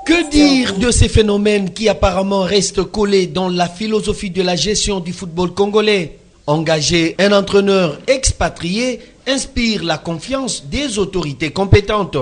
Que dire de ces phénomènes qui apparemment restent collés dans la philosophie de la gestion du football congolais? Engager un entraîneur expatrié inspire la confiance des autorités compétentes.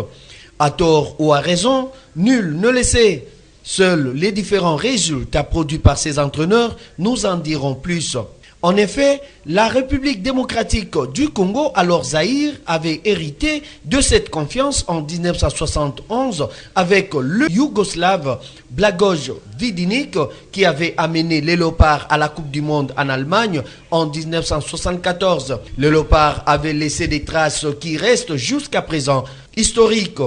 À tort ou à raison, nul ne le sait. Seuls les différents résultats produits par ces entraîneurs nous en diront plus. En effet, la République démocratique du Congo, alors Zaïre, avait hérité de cette confiance en 1971 avec le Yougoslave Blagoje Vidinik qui avait amené les Léopards à la Coupe du Monde en Allemagne en 1974. Le Léopard avait laissé des traces qui restent jusqu'à présent historiques.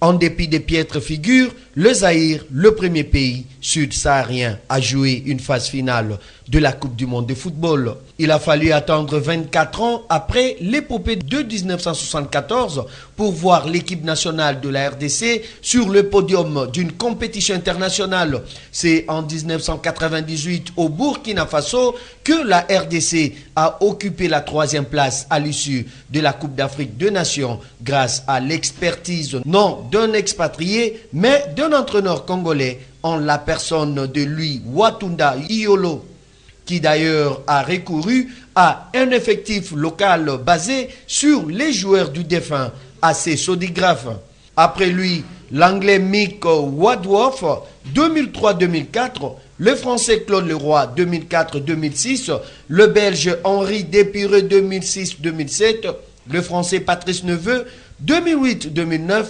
En dépit des piètres figures, le Zaïre, le premier pays sud-saharien, a joué une phase finale de la Coupe du Monde de football. Il a fallu attendre 24 ans après l'épopée de 1974 pour voir l'équipe nationale de la RDC sur le podium d'une compétition internationale. C'est en 1998 au Burkina Faso que la RDC a occupé la 3e place à l'issue de la Coupe d'Afrique des Nations grâce à l'expertise non d'un expatrié mais d'un entraîneur congolais en la personne de Louis Watunda Iolo, qui d'ailleurs a recouru à un effectif local basé sur les joueurs du défunt AC Sodigraphe. Après lui, l'anglais Mick Wadworth 2003-2004, le français Claude Leroy 2004-2006, le belge Henri Despireux 2006-2007, le français Patrice Neveu 2008-2009,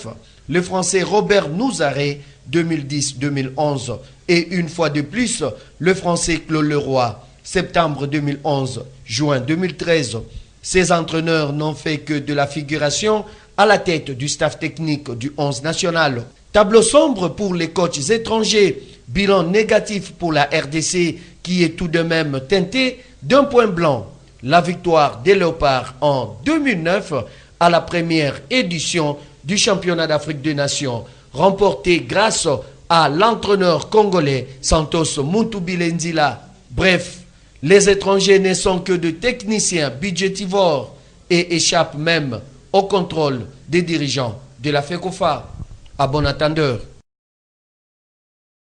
le français Robert Nouzaré 2010-2011 et une fois de plus, le français Claude Leroy septembre 2011, juin 2013. Ces entraîneurs n'ont fait que de la figuration à la tête du staff technique du 11 national. Tableau sombre pour les coachs étrangers, bilan négatif pour la RDC qui est tout de même teinté d'un point blanc. La victoire des Léopards en 2009 à la première édition du championnat d'Afrique des Nations, remportée grâce à l'entraîneur congolais Santos Mutubilenzila. Bref, les étrangers ne sont que de techniciens budgétivores et échappent même au contrôle des dirigeants de la FECOFA. À bon entendeur.